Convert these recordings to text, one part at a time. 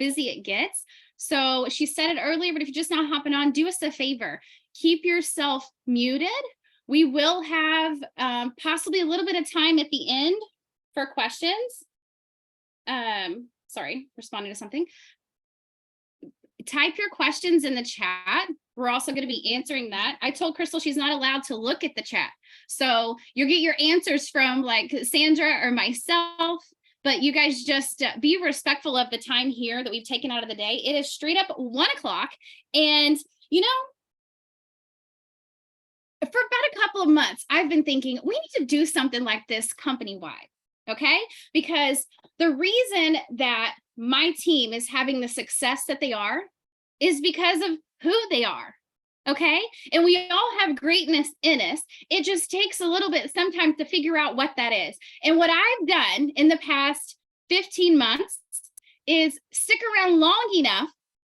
busy it gets. So she said it earlier, but if you're just not hopping on, do us a favor. Keep yourself muted. We will have possibly a little bit of time at the end for questions. Sorry, responding to something. Type your questions in the chat. We're also going to be answering that. I told Krystle she's not allowed to look at the chat. So you'll get your answers from like Sandra or myself, but you guys just be respectful of the time here that we've taken out of the day. It is straight up 1 o'clock. And, you know, for about a couple of months, I've been thinking we need to do something like this company-wide. Okay, because the reason that my team is having the success that they are is because of who they are. Okay, and we all have greatness in us. It just takes a little bit sometimes to figure out what that is. And what I've done in the past 15 months is stick around long enough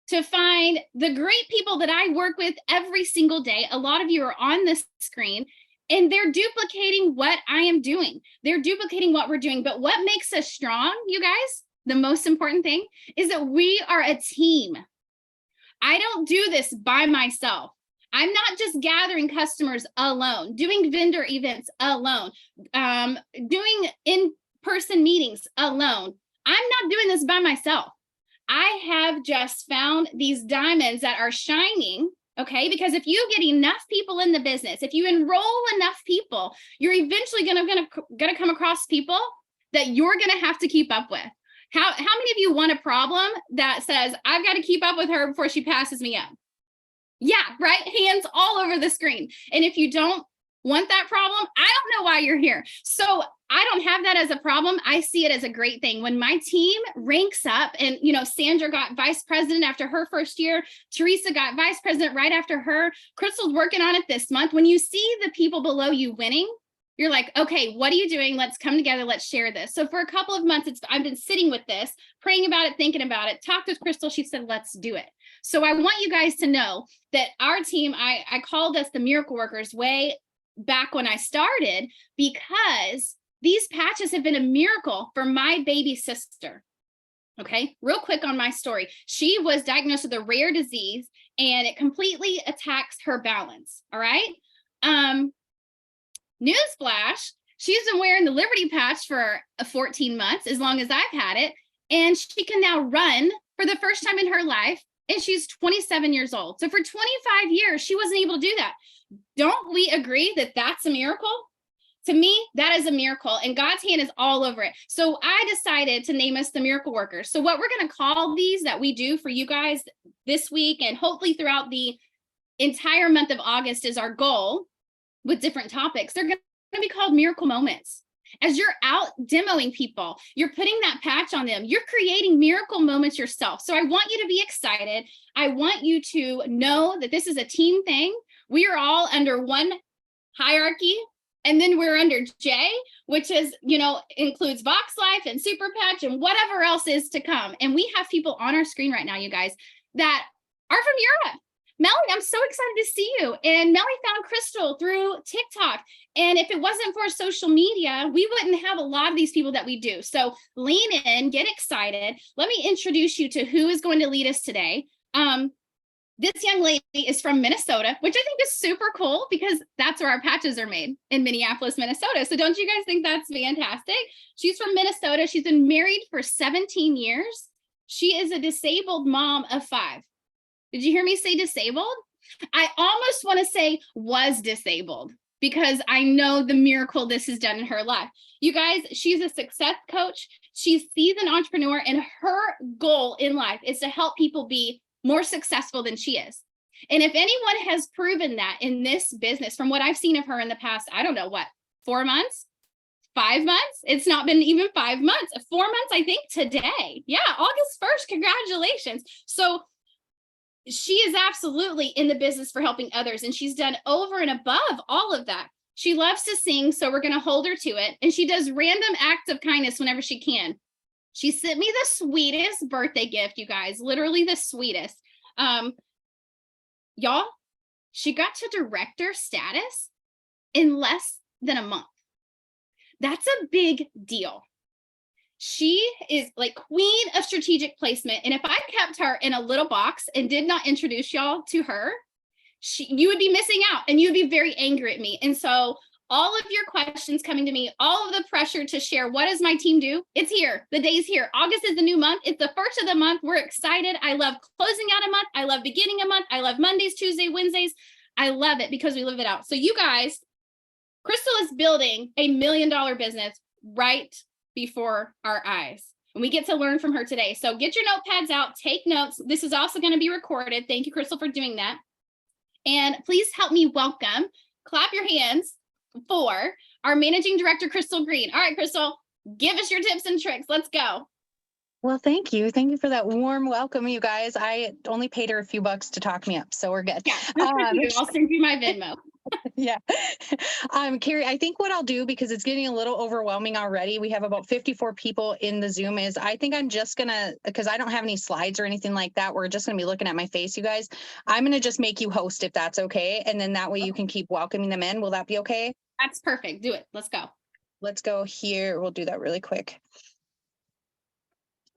to find the great people that I work with every single day. A lot of you are on this screen. And they're duplicating what I am doing. They're duplicating what we're doing. But what makes us strong, you guys, the most important thing is that we are a team. I don't do this by myself. I'm not just gathering customers alone, doing vendor events alone, doing in-person meetings alone. I'm not doing this by myself. I have just found these diamonds that are shining. Okay, because if you get enough people in the business, if you enroll enough people, you're eventually gonna come across people that you're gonna have to keep up with. How many of you want a problem that says, I've got to keep up with her before she passes me up? Yeah, right? Hands all over the screen. And if you don't want that problem, I don't know why you're here. So I don't have that as a problem. I see it as a great thing. When my team ranks up and, you know, Sandra got vice president after her first year, Teresa got vice president right after her, Krystle's working on it this month. When you see the people below you winning, you're like, okay, what are you doing? Let's come together. Let's share this. So for a couple of months, I've been sitting with this, praying about it, thinking about it, talked with Krystle. She said, let's do it. So I want you guys to know that our team, I called us the Miracle Workers way back when I started, because these patches have been a miracle for my baby sister. Okay, real quick on my story. She was diagnosed with a rare disease and it completely attacks her balance. All right. Newsflash, she's been wearing the Liberty patch for 14 months, as long as I've had it. And she can now run for the first time in her life. And she's 27 years old. So for 25 years, she wasn't able to do that. Don't we agree that that's a miracle? To me, that is a miracle, and God's hand is all over it. So I decided to name us the Miracle Workers. So what we're going to call these that we do for you guys this week and hopefully throughout the entire month of August is our goal with different topics. They're going to be called Miracle Moments. As you're out demoing people, you're putting that patch on them, you're creating miracle moments yourself. So I want you to be excited. I want you to know that this is a team thing. We are all under one hierarchy. And then we're under J, which is, you know, includes Vox Life and Super Patch and whatever else is to come. And we have people on our screen right now, you guys, that are from Europe. Melly, I'm so excited to see you. And Melly found Krystle through TikTok. And if it wasn't for social media, we wouldn't have a lot of these people that we do. So lean in, get excited. Let me introduce you to who is going to lead us today. This young lady is from Minnesota, which I think is super cool because that's where our patches are made, in Minneapolis, Minnesota. So don't you guys think that's fantastic? She's from Minnesota. She's been married for 17 years. She is a disabled mom of 5. Did you hear me say disabled? I almost want to say was disabled because I know the miracle this has done in her life. You guys, she's a success coach. She's a seasoned entrepreneur, and her goal in life is to help people be more successful than she is. And if anyone has proven that in this business, from what I've seen of her in the past, I don't know what, 4 months, 5 months? It's not been even 5 months, 4 months, I think today. Yeah, August 1st, congratulations. So she is absolutely in the business for helping others. And she's done over and above all of that. She loves to sing, so we're gonna hold her to it. And she does random acts of kindness whenever she can. She sent me the sweetest birthday gift, you guys, literally the sweetest. Y'all, she got to director status in less than a month. That's a big deal. She is like queen of strategic placement. And if I kept her in a little box and did not introduce y'all to her, you would be missing out and you'd be very angry at me. And so all of your questions coming to me, all of the pressure to share, what does my team do? It's here. The day's here. August is the new month. It's the first of the month. We're excited. I love closing out a month. I love beginning a month. I love Mondays, Tuesdays, Wednesdays. I love it because we live it out. So you guys, Krystle is building $1 million business right before our eyes. And we get to learn from her today. So get your notepads out, take notes. This is also going to be recorded. Thank you, Krystle, for doing that. And please help me welcome, clap your hands for our managing director, Krystle Greene. All right, Krystle, give us your tips and tricks. Let's go. Well, thank you. Thank you for that warm welcome, you guys. I only paid her a few bucks to talk me up, so we're good. Yeah, I'll send you my Venmo. Yeah. Kari, I think what I'll do, because it's getting a little overwhelming already, we have about 54 people in the Zoom, is I think I'm just gonna, because I don't have any slides or anything like that, we're just gonna be looking at my face, you guys. I'm gonna just make you host if that's okay. And then that way you can keep welcoming them in. Will that be okay? That's perfect. Do it. Let's go. Let's go here. We'll do that really quick.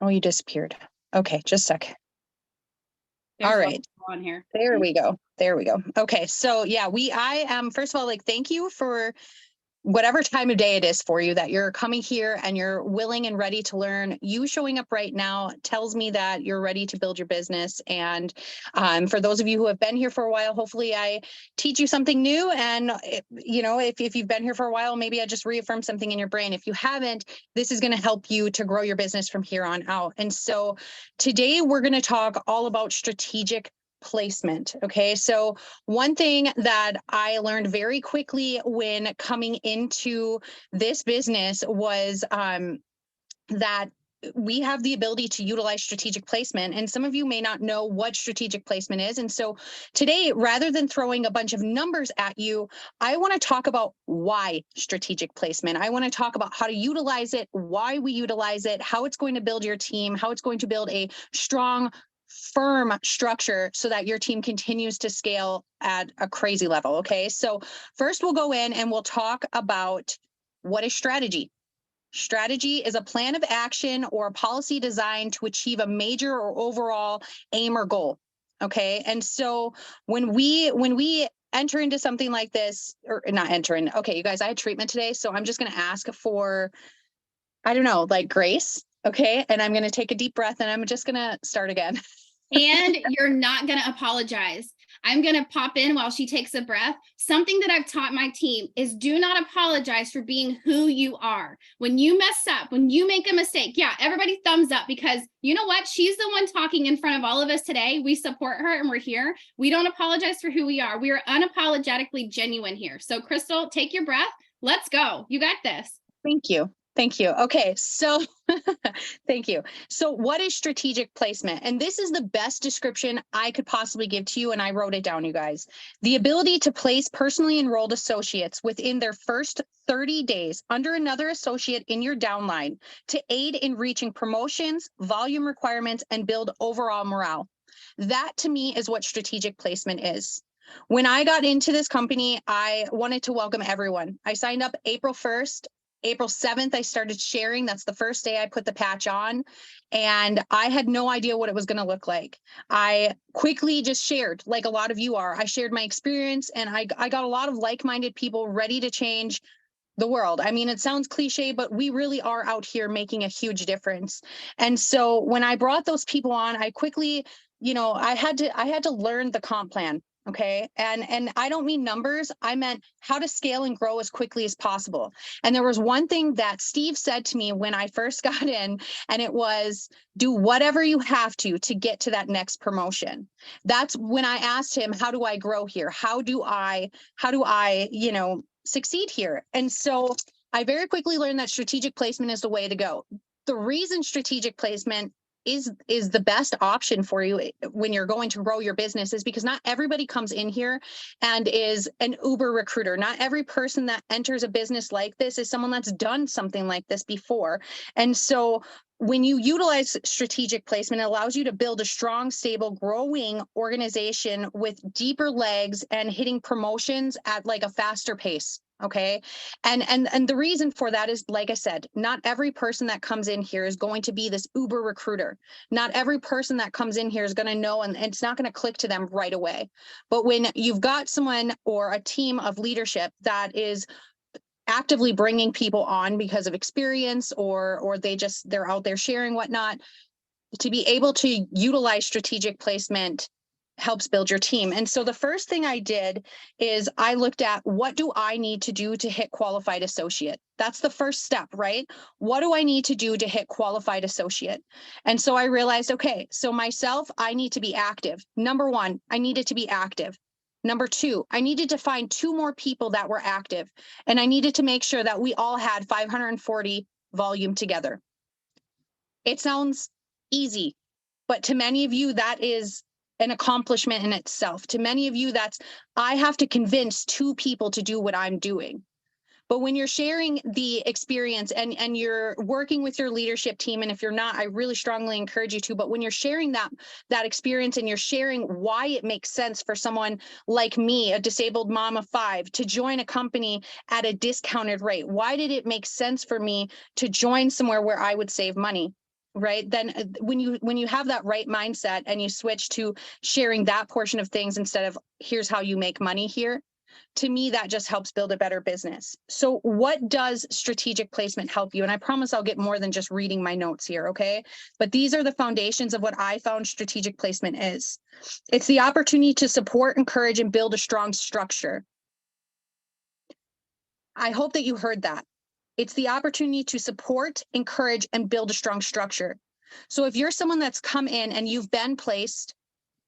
Oh, you disappeared. Okay, just a sec. There's all right. On here. There we go. There we go. Okay. So yeah, I am, first of all, like, thank you for whatever time of day it is for you that you're coming here and you're willing and ready to learn. You showing up right now tells me that you're ready to build your business. And for those of you who have been here for a while, hopefully I teach you something new. And you know, if you've been here for a while, maybe I just reaffirm something in your brain. If you haven't, this is going to help you to grow your business from here on out. And so today we're going to talk all about strategic placement. Okay. So one thing that I learned very quickly when coming into this business was that we have the ability to utilize strategic placement. And some of you may not know what strategic placement is. And so today, rather than throwing a bunch of numbers at you, I want to talk about why strategic placement. I want to talk about how to utilize it, why we utilize it, how it's going to build your team, how it's going to build a strong, firm structure so that your team continues to scale at a crazy level. Okay. So first we'll go in and we'll talk about what is strategy. Strategy is a plan of action or a policy designed to achieve a major or overall aim or goal. Okay. And so when we enter into something like this, or not enter in, okay, you guys, I had treatment today, so I'm just going to ask for, I don't know, like grace. Okay. And I'm going to take a deep breath and I'm just going to start again. And you're not going to apologize. I'm going to pop in while she takes a breath. Something that I've taught my team is do not apologize for being who you are. When you mess up, when you make a mistake, yeah, everybody thumbs up, because you know what? She's the one talking in front of all of us today. We support her and we're here. We don't apologize for who we are. We are unapologetically genuine here. So Krystle, take your breath. Let's go. You got this. Thank you. Thank you. Okay, so thank you. So what is strategic placement? And this is the best description I could possibly give to you, and I wrote it down, you guys. The ability to place personally enrolled associates within their first 30 days under another associate in your downline to aid in reaching promotions, volume requirements, and build overall morale. That to me is what strategic placement is. When I got into this company, I wanted to welcome everyone. I signed up April 1st. April 7th, I started sharing. That's the first day I put the patch on. And I had no idea what it was going to look like. I quickly just shared, like a lot of you are. I shared my experience, and I got a lot of like-minded people ready to change the world. I mean, it sounds cliche, but we really are out here making a huge difference. And so when I brought those people on, I quickly, you know, I had to learn the comp plan. Okay. And I don't mean numbers. I meant how to scale and grow as quickly as possible. And there was one thing that Steve said to me when I first got in, and it was, do whatever you have to get to that next promotion. That's when I asked him, how do I grow here? How do I, you know, succeed here? And so I very quickly learned that strategic placement is the way to go. The reason strategic placement is the best option for you when you're going to grow your business is because not everybody comes in here and is an Uber recruiter. Not every person that enters a business like this is someone that's done something like this before. And so when you utilize strategic placement, it allows you to build a strong, stable, growing organization with deeper legs and hitting promotions at like a faster pace. Okay. And the reason for that is, like I said, not every person that comes in here is going to be this uber recruiter. Not every person that comes in here is going to know, and it's not going to click to them right away. But when you've got someone or a team of leadership that is actively bringing people on because of experience, or they're out there sharing whatnot, to be able to utilize strategic placement helps build your team. And so the first thing I did is I looked at, what do I need to do to hit qualified associate? That's the first step, right? What do I need to do to hit qualified associate? And so I realized, okay, so myself, I need to be active. Number one, I needed to be active. Number two, I needed to find 2 more people that were active. And I needed to make sure that we all had 540 volume together. It sounds easy, but to many of you, that is an accomplishment in itself. To many of you, I have to convince 2 people to do what I'm doing. But when you're sharing the experience and you're working with your leadership team, and if you're not, I really strongly encourage you to, but when you're sharing that experience and you're sharing why it makes sense for someone like me, a disabled mom of 5, to join a company at a discounted rate, why did it make sense for me to join somewhere where I would save money? Right. Then when you have that right mindset and you switch to sharing that portion of things instead of here's how you make money here, to me, that just helps build a better business. So what does strategic placement help you? And I promise I'll get more than just reading my notes here, okay? But these are the foundations of what I found strategic placement is. It's the opportunity to support, encourage, and build a strong structure. I hope that you heard that. It's the opportunity to support, encourage, and build a strong structure. So if you're someone that's come in and you've been placed,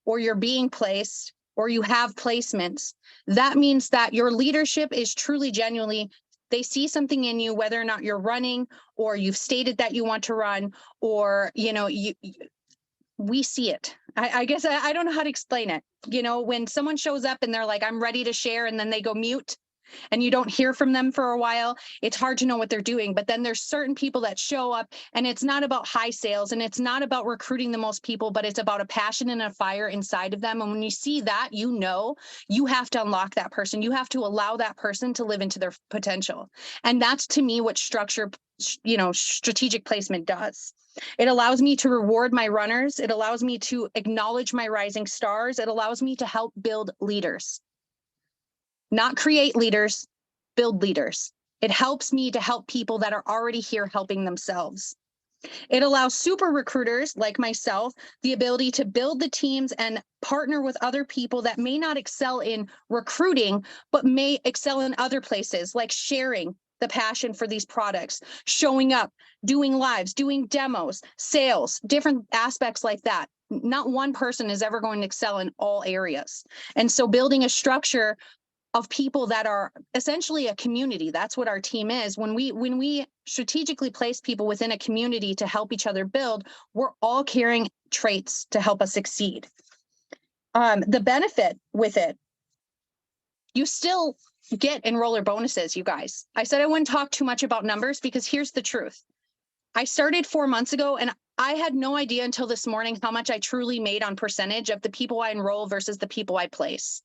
or you're being placed, or you have placements, that means that your leadership is truly, genuinely, they see something in you, whether or not you're running, or you've stated that you want to run, or, we see it. I guess I don't know how to explain it. When someone shows up and they're like, I'm ready to share, and then they go mute, and you don't hear from them for a while, it's hard to know what they're doing. But then there's certain people that show up, and it's not about high sales, and it's not about recruiting the most people, but it's about a passion and a fire inside of them. And when you see that, you have to unlock that person. You have to allow that person to live into their potential. And that's, to me, what strategic placement does. It allows me to reward my runners. It allows me to acknowledge my rising stars. It allows me to help build leaders. Not create leaders, build leaders. It helps me to help people that are already here helping themselves. It allows super recruiters like myself the ability to build the teams and partner with other people that may not excel in recruiting, but may excel in other places, like sharing the passion for these products, showing up, doing lives, doing demos, sales, different aspects like that. Not one person is ever going to excel in all areas. And so building a structure of people that are essentially a community. That's what our team is. When we strategically place people within a community to help each other build, we're all carrying traits to help us succeed. The benefit with it, you still get enroller bonuses, you guys. I said I wouldn't talk too much about numbers because here's the truth. I started 4 months ago, and I had no idea until this morning how much I truly made on percentage of the people I enroll versus the people I place.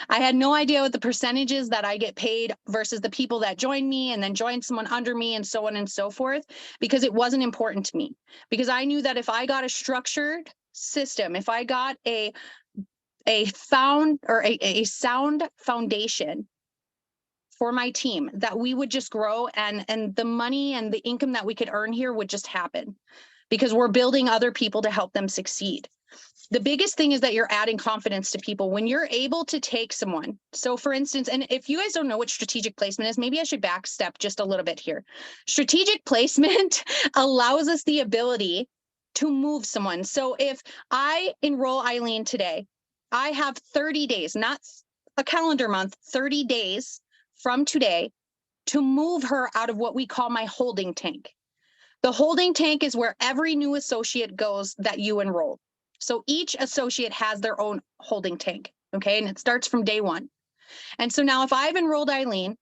I had no idea what the percentages that I get paid versus the people that join me and then join someone under me and so on and so forth, because it wasn't important to me. Because I knew that if I got a structured system, if I got a sound foundation for my team, that we would just grow, and the money and the income that we could earn here would just happen, because we're building other people to help them succeed. The biggest thing is that you're adding confidence to people when you're able to take someone. So for instance, and if you guys don't know what strategic placement is, maybe I should backstep just a little bit here. Strategic placement allows us the ability to move someone. So if I enroll Eileen today, I have 30 days, not a calendar month, 30 days from today to move her out of what we call my holding tank. The holding tank is where every new associate goes that you enroll. So each associate has their own holding tank, okay? And it starts from day one. And so now if I've enrolled Eileen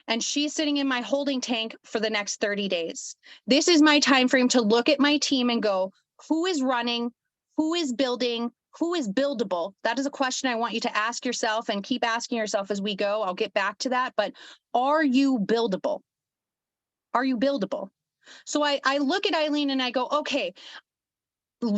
and she's sitting in my holding tank for the next 30 days, this is my time frame to look at my team and go, who is running, who is building, who is buildable? That is a question I want you to ask yourself and keep asking yourself as we go. I'll get back to that, but are you buildable? Are you buildable? So I look at Eileen and I go, okay,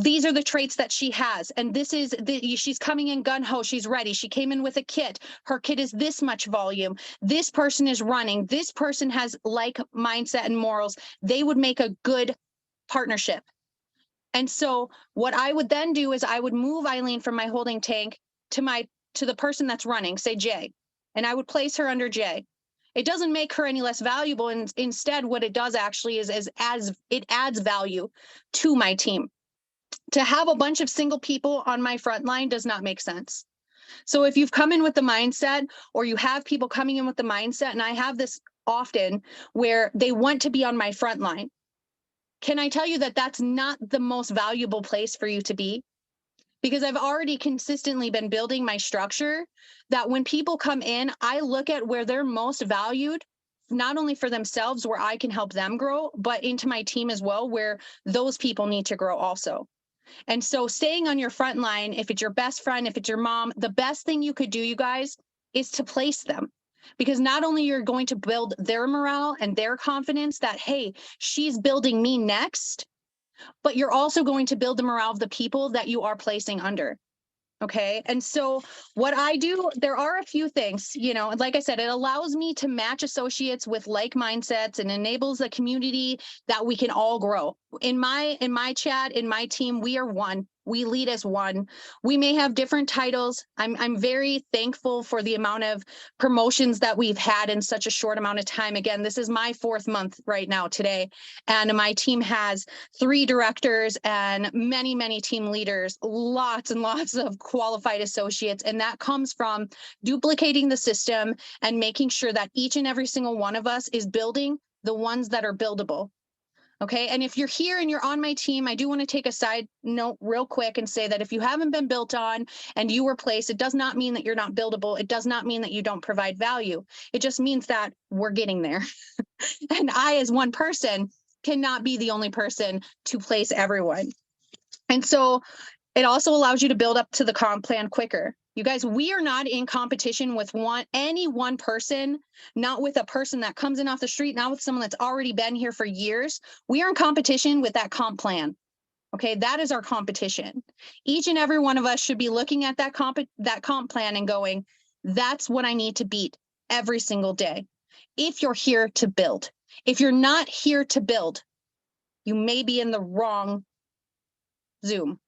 these are the traits that she has. And she's coming in gun ho. She's ready. She came in with a kit. Her kit is this much volume. This person is running. This person has like mindset and morals. They would make a good partnership. And so what I would then do is I would move Eileen from my holding tank to the person that's running, say Jay, and I would place her under Jay. It doesn't make her any less valuable. And instead, what it does actually is as it adds value to my team. To have a bunch of single people on my front line does not make sense. So if you've come in with the mindset, or you have people coming in with the mindset, and I have this often where they want to be on my front line, can I tell you that that's not the most valuable place for you to be? Because I've already consistently been building my structure that when people come in, I look at where they're most valued, not only for themselves, where I can help them grow, but into my team as well, where those people need to grow also. And so staying on your front line, if it's your best friend, if it's your mom, the best thing you could do, you guys, is to place them. Because not only you're going to build their morale and their confidence that, hey, she's building me next, but you're also going to build the morale of the people that you are placing under. Okay. And so what I do, there are a few things, like I said, it allows me to match associates with like mindsets and enables a community that we can all grow. In my chat, in my team, we are one. We lead as one. We may have different titles. I'm very thankful for the amount of promotions that we've had in such a short amount of time. Again, this is my 4th month right now today. And my team has 3 directors and many, many team leaders, lots and lots of qualified associates. And that comes from duplicating the system and making sure that each and every single one of us is building the ones that are buildable. Okay. And if you're here and you're on my team, I do want to take a side note real quick and say that if you haven't been built on and you were placed, it does not mean that you're not buildable. It does not mean that you don't provide value. It just means that we're getting there. And I, as one person, cannot be the only person to place everyone. And so it also allows you to build up to the comp plan quicker. You guys, we are not in competition with any one person, not with a person that comes in off the street, not with someone that's already been here for years. We are in competition with that comp plan. Okay, that is our competition. Each and every one of us should be looking at that comp plan and going, that's what I need to beat every single day. If you're here to build, if you're not here to build, you may be in the wrong Zoom.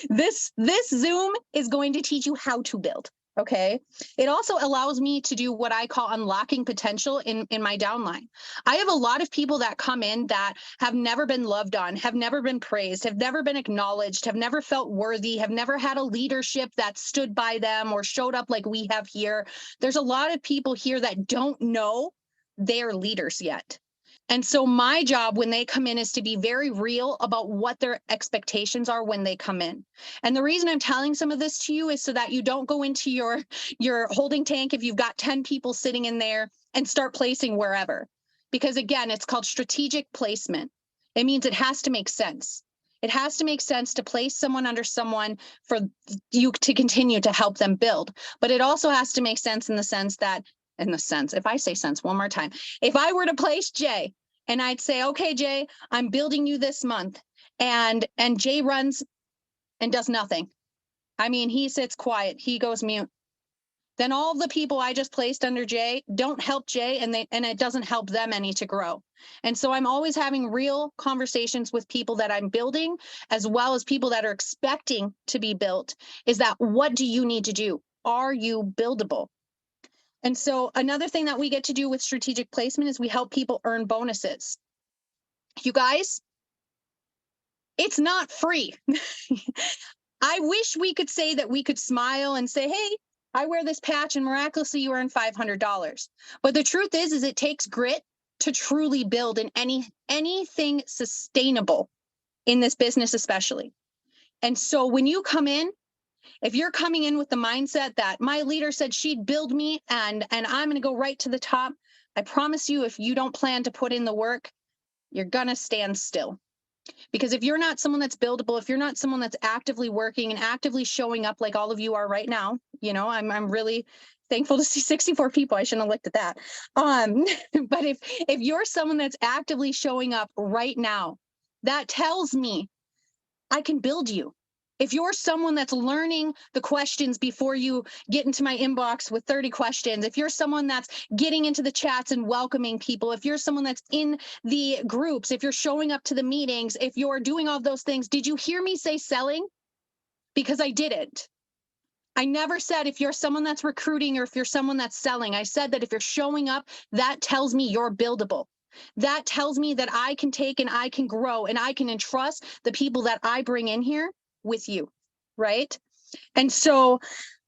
This Zoom is going to teach you how to build. Okay. It also allows me to do what I call unlocking potential in my downline. I have a lot of people that come in that have never been loved on, have never been praised, have never been acknowledged, have never felt worthy, have never had a leadership that stood by them or showed up like we have here. There's a lot of people here that don't know they're leaders yet. And so my job when they come in is to be very real about what their expectations are when they come in. And the reason I'm telling some of this to you is so that you don't go into your holding tank if you've got 10 people sitting in there and start placing wherever. Because again, it's called strategic placement. It means it has to make sense. It has to make sense to place someone under someone for you to continue to help them build. But it also has to make sense in the sense that, if I say sense one more time, if I were to place Jay and I'd say, okay, Jay, I'm building you this month, and Jay runs and does nothing. I mean, he sits quiet, he goes mute. Then all of the people I just placed under Jay don't help Jay, and it doesn't help them any to grow. And so I'm always having real conversations with people that I'm building, as well as people that are expecting to be built, is that what do you need to do? Are you buildable? And so another thing that we get to do with strategic placement is we help people earn bonuses. You guys, it's not free. I wish we could say that we could smile and say, hey, I wear this patch and miraculously you earn $500. But the truth is it takes grit to truly build in anything sustainable in this business, especially. And so when you come in, if you're coming in with the mindset that my leader said she'd build me and I'm going to go right to the top, I promise you, if you don't plan to put in the work, you're going to stand still. Because if you're not someone that's buildable, if you're not someone that's actively working and actively showing up like all of you are right now, I'm really thankful to see 64 people. I shouldn't have looked at that. But if you're someone that's actively showing up right now, that tells me I can build you. If you're someone that's learning the questions before you get into my inbox with 30 questions, if you're someone that's getting into the chats and welcoming people, if you're someone that's in the groups, if you're showing up to the meetings, if you're doing all those things, did you hear me say selling? Because I didn't. I never said if you're someone that's recruiting or if you're someone that's selling. I said that if you're showing up, that tells me you're buildable. That tells me that I can take and I can grow and I can entrust the people that I bring in here with you, right? And so,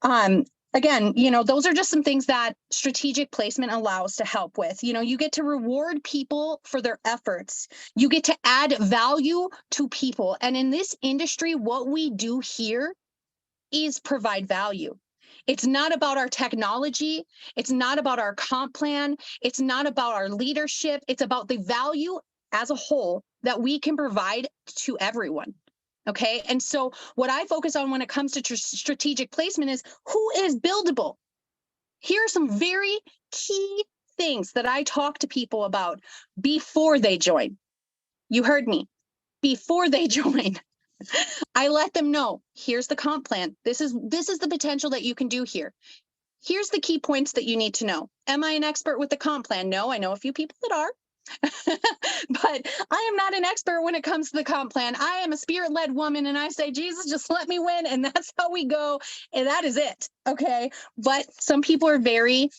again, those are just some things that strategic placement allows to help with. You get to reward people for their efforts. You get to add value to people. And in this industry, what we do here is provide value. It's not about our technology. It's not about our comp plan. It's not about our leadership. It's about the value as a whole that we can provide to everyone. Okay. And so what I focus on when it comes to strategic placement is who is buildable. Here are some very key things that I talk to people about before they join. You heard me. Before they join. I let them know, here's the comp plan. This is the potential that you can do here. Here's the key points that you need to know. Am I an expert with the comp plan? No, I know a few people that are. But I am not an expert when it comes to the comp plan. I am a spirit-led woman and I say, Jesus, just let me win. And that's how we go. And that is it. Okay. But some people are very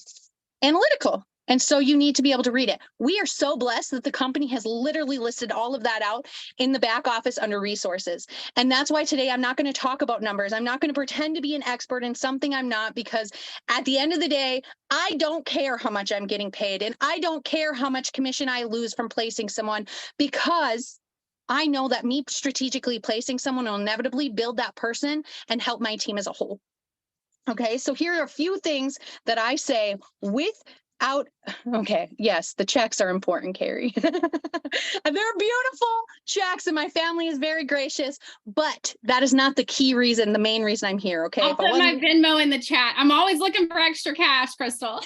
analytical. And so you need to be able to read it. We are so blessed that the company has literally listed all of that out in the back office under resources. And that's why today I'm not going to talk about numbers. I'm not going to pretend to be an expert in something I'm not, because at the end of the day, I don't care how much I'm getting paid. And I don't care how much commission I lose from placing someone, because I know that me strategically placing someone will inevitably build that person and help my team as a whole. Okay, so here are a few things that I say without, okay, yes, the checks are important, Kari. They're beautiful checks and my family is very gracious, but that is not the key reason, the main reason I'm here, okay? I'll put my Venmo in the chat. I'm always looking for extra cash, Krystle.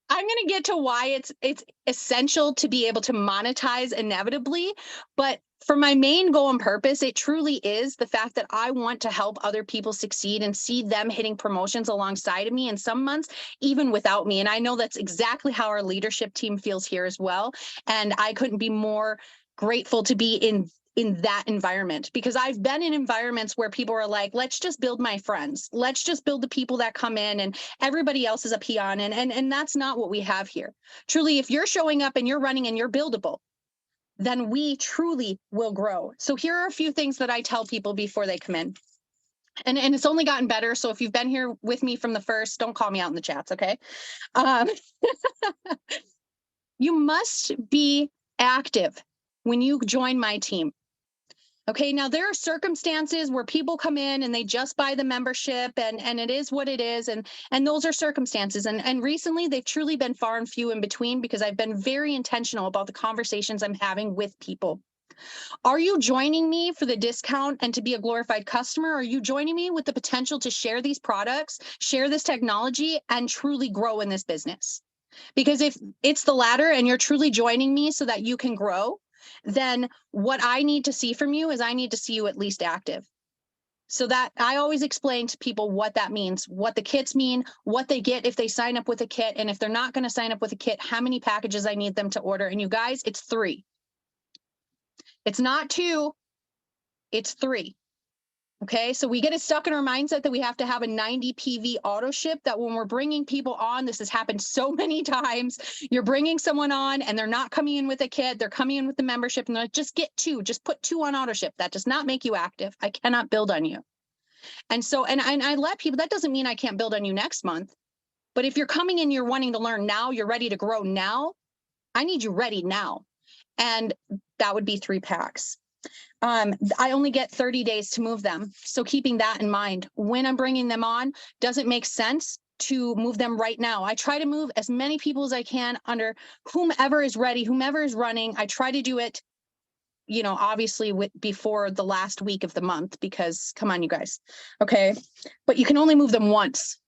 I'm going to get to why it's essential to be able to monetize inevitably, but for my main goal and purpose, it truly is the fact that I want to help other people succeed and see them hitting promotions alongside of me in some months, even without me. And I know that's exactly how our leadership team feels here as well. And I couldn't be more grateful to be in that environment, because I've been in environments where people are like, let's just build my friends. Let's just build the people that come in and everybody else is a peon. And that's not what we have here. Truly, if you're showing up and you're running and you're buildable, then we truly will grow. So here are a few things that I tell people before they come in. And it's only gotten better. So if you've been here with me from the first, don't call me out in the chats, okay? You must be active when you join my team. Okay, now there are circumstances where people come in and they just buy the membership and it is what it is. And those are circumstances. And recently they've truly been far and few in between, because I've been very intentional about the conversations I'm having with people. Are you joining me for the discount and to be a glorified customer? Or are you joining me with the potential to share these products, share this technology, and truly grow in this business? Because if it's the latter and you're truly joining me so that you can grow, then what I need to see from you is I need to see you at least active. So that I always explain to people what that means, what the kits mean, what they get if they sign up with a kit. And if they're not going to sign up with a kit, how many packages I need them to order. And you guys, it's 3. It's not 2, it's 3. Okay, so we get it stuck in our mindset that we have to have a 90 PV auto ship, that when we're bringing people on, this has happened so many times, you're bringing someone on and they're not coming in with a kit, they're coming in with the membership and they're like, just get 2, just put 2 on auto ship. That does not make you active. I cannot build on you. And so, and I let people, that doesn't mean I can't build on you next month, but if you're coming in, you're wanting to learn now, you're ready to grow now, I need you ready now. And that would be 3 packs. I only get 30 days to move them. So keeping that in mind, when I'm bringing them on, does it make sense to move them right now. I try to move as many people as I can under whomever is ready, whomever is running. I try to do it, you know, obviously before the last week of the month, because come on, you guys. Okay. But you can only move them once.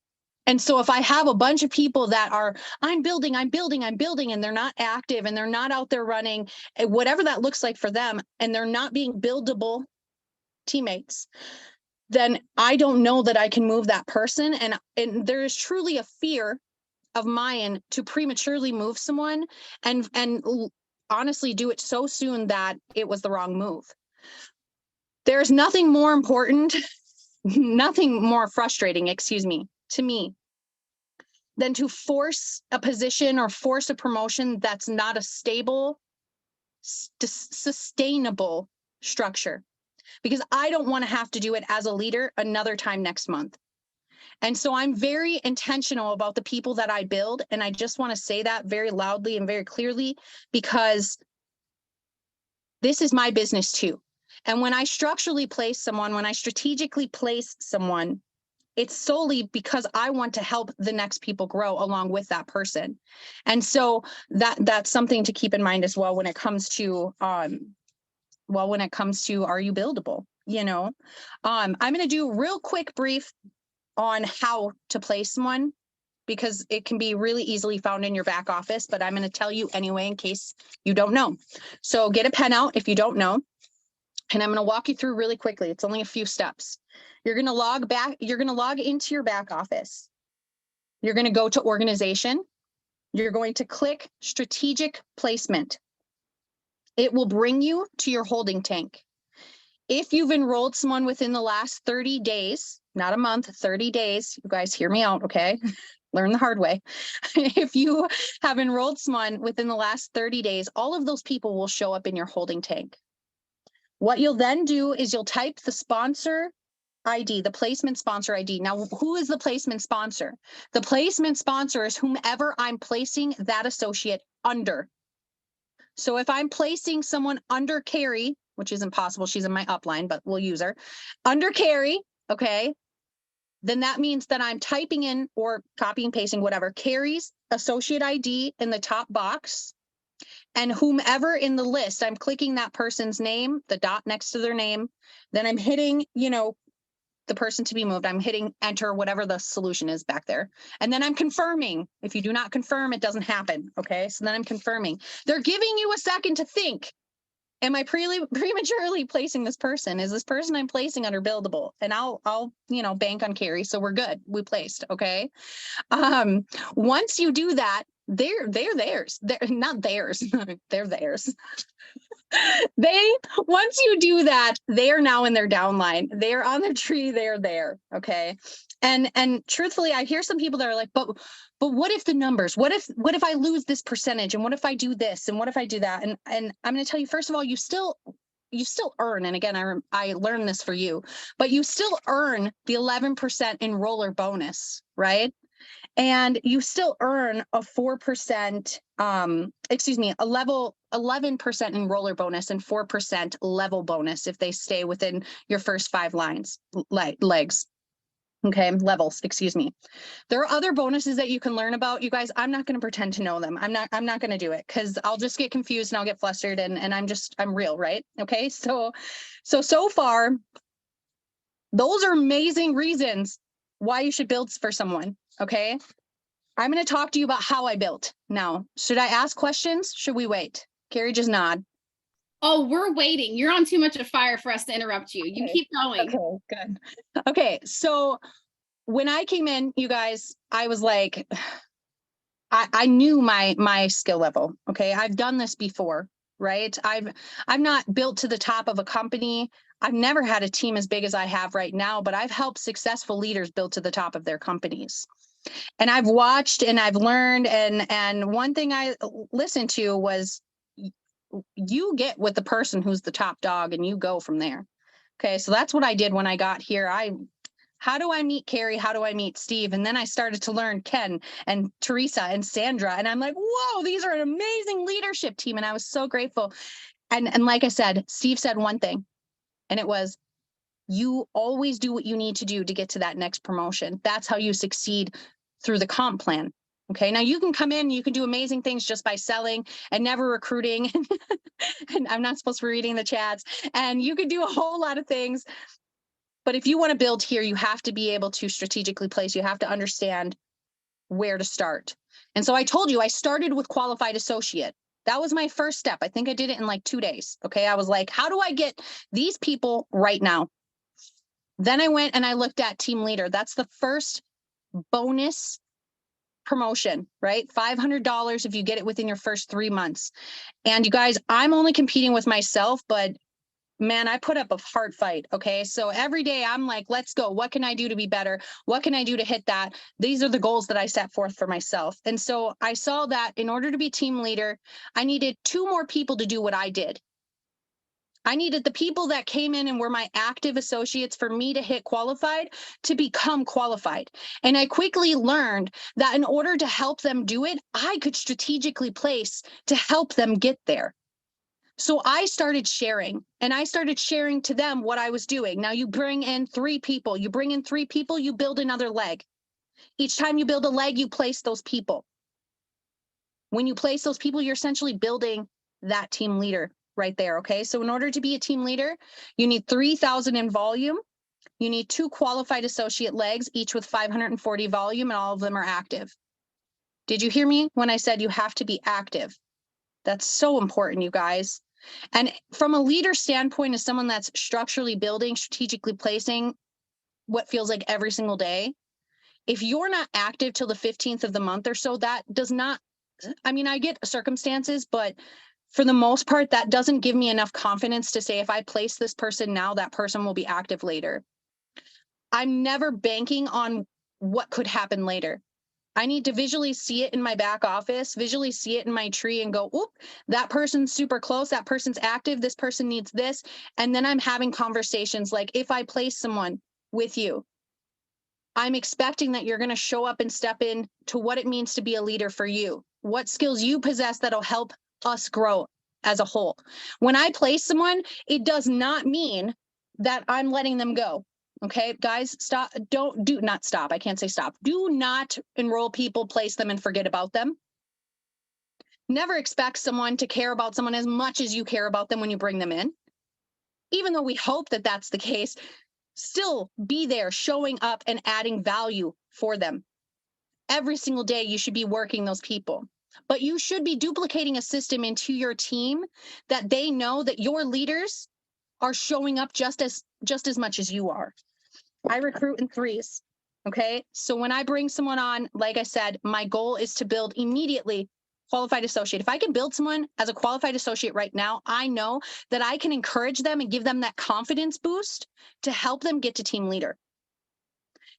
And so if I have a bunch of people that are, I'm building, and they're not active and they're not out there running, whatever that looks like for them, and they're not being buildable teammates, then I don't know that I can move that person. And there is truly a fear of mine to prematurely move someone and honestly do it so soon that it was the wrong move. There's nothing more important, nothing more frustrating, to me, than to force a position or force a promotion that's not a stable, sustainable structure. Because I don't want to have to do it as a leader another time next month. And so I'm very intentional about the people that I build. And I just want to say that very loudly and very clearly, because this is my business too. And when I structurally place someone, when I strategically place someone, it's solely because I want to help the next people grow along with that person. And so that's something to keep in mind as well when it comes to are you buildable? You know, I'm going to do a real quick brief on how to place one, because it can be really easily found in your back office, but I'm going to tell you anyway in case you don't know. So get a pen out if you don't know, and I'm going to walk you through really quickly. It's only a few steps. You're going to log into your back office. You're going to go to organization. You're going to click strategic placement. It will bring you to your holding tank. If you've enrolled someone within the last 30 days, not a month, 30 days, you guys hear me out, okay? Learn the hard way. If you have enrolled someone within the last 30 days, all of those people will show up in your holding tank. What you'll then do is you'll type the sponsor ID, the placement sponsor ID. Now, who is the placement sponsor? The placement sponsor is whomever I'm placing that associate under. So if I'm placing someone under Kari, which isn't possible, she's in my upline, but we'll use her, under Kari, okay, then that means that I'm typing in or copy and pasting, whatever, Kari's associate ID in the top box, and whomever in the list, I'm clicking that person's name, the dot next to their name, then I'm hitting, you know, the person to be moved. I'm hitting enter, whatever the solution is back there. And then I'm confirming. If you do not confirm, it doesn't happen. Okay. So then I'm confirming. They're giving you a second to think. Am I prematurely placing this person? Is this person I'm placing under buildable? And I'll, you know, bank on Kari. So we're good. We placed. Okay. Once you do that, they're theirs. They're not theirs. They're theirs. Once you do that, they are now in their downline. They are on the tree. They're there. Okay. And truthfully, I hear some people that are like, but what if the numbers, what if I lose this percentage, and what if I do this, and what if I do that? And I'm going to tell you, first of all, you still earn. And again, I learned this for you, but you still earn the 11% enroller bonus, right? And you still earn a 4%, a level 11% enroller bonus and 4% level bonus if they stay within your first 5 legs. Okay, levels, excuse me. There are other bonuses that you can learn about. You guys, I'm not going to pretend to know them. I'm not going to do it, because I'll just get confused and I'll get flustered, and I'm real, right? Okay, so far, those are amazing reasons why you should build for someone. Okay, I'm going to talk to you about how I built. Now, should I ask questions? Should we wait? Kari, just nod. Oh, we're waiting. You're on too much of fire for us to interrupt you. You keep going. Okay, good. Okay, so when I came in, you guys, I was like, I knew my skill level. Okay, I've done this before, right? I've not built to the top of a company. I've never had a team as big as I have right now, but I've helped successful leaders build to the top of their companies. And I've watched and I've learned, and one thing I listened to was, you get with the person who's the top dog and you go from there. Okay, so that's what I did when I got here. How do I meet Kari? How do I meet Steve? And then I started to learn Ken and Teresa and Sandra. And I'm like, whoa, these are an amazing leadership team. And I was so grateful. And like I said, Steve said one thing, and it was, you always do what you need to do to get to that next promotion. That's how you succeed through the comp plan. Okay, now you can come in, you can do amazing things just by selling and never recruiting. And I'm not supposed to be reading the chats. And you could do a whole lot of things. But if you want to build here, you have to be able to strategically place. You have to understand where to start. And so I told you, I started with qualified associate. That was my first step. I think I did it in like 2 days. Okay, I was like, how do I get these people right now? Then I went and I looked at team leader. That's the first bonus promotion, right? $500 if you get it within your first 3 months. And you guys, I'm only competing with myself, but man, I put up a hard fight. Okay. So every day I'm like, let's go. What can I do to be better? What can I do to hit that? These are the goals that I set forth for myself. And so I saw that in order to be team leader, I needed 2 more people to do what I did. I needed the people that came in and were my active associates for me to hit qualified to become qualified. And I quickly learned that in order to help them do it, I could strategically place to help them get there. So I started sharing, and I started sharing to them what I was doing. Now you bring in 3 people, you build another leg. Each time you build a leg, you place those people. When you place those people, you're essentially building that team leader right there. Okay. So in order to be a team leader, you need 3,000 in volume. You need 2 qualified associate legs, each with 540 volume, and all of them are active. Did you hear me when I said you have to be active? That's so important, you guys. And from a leader standpoint, as someone that's structurally building, strategically placing what feels like every single day, if you're not active till the 15th of the month or so, that does not, I mean, I get circumstances, but for the most part, that doesn't give me enough confidence to say if I place this person now, that person will be active later. I'm never banking on what could happen later. I need to visually see it in my back office, visually see it in my tree and go, oop, that person's super close, that person's active, this person needs this. And then I'm having conversations like, if I place someone with you, I'm expecting that you're going to show up and step in to what it means to be a leader for you, what skills you possess that'll help us grow as a whole. When I place someone, it does not mean that I'm letting them go. Okay, guys, stop. Do not stop. I can't say stop. Do not enroll people, place them, and forget about them. Never expect someone to care about someone as much as you care about them when you bring them in. Even though we hope that that's the case, still be there, showing up and adding value for them. Every single day, you should be working those people. But you should be duplicating a system into your team that they know that your leaders are showing up just as much as you are. I recruit in 3s. Okay. So when I bring someone on, like I said, my goal is to build immediately qualified associate. If I can build someone as a qualified associate right now, I know that I can encourage them and give them that confidence boost to help them get to team leader.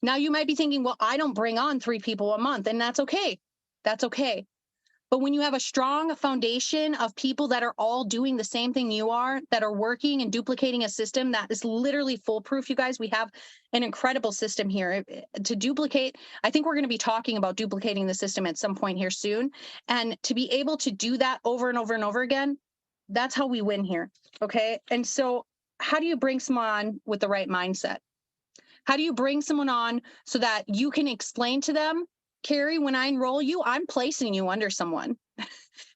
Now you might be thinking, well, I don't bring on 3 people a month, and that's okay. That's okay. But when you have a strong foundation of people that are all doing the same thing you are, that are working and duplicating a system that is literally foolproof, you guys, we have an incredible system here to duplicate. I think we're going to be talking about duplicating the system at some point here soon. And to be able to do that over and over and over again, that's how we win here. Okay. And so how do you bring someone on with the right mindset? How do you bring someone on so that you can explain to them, Kari, when I enroll you, I'm placing you under someone.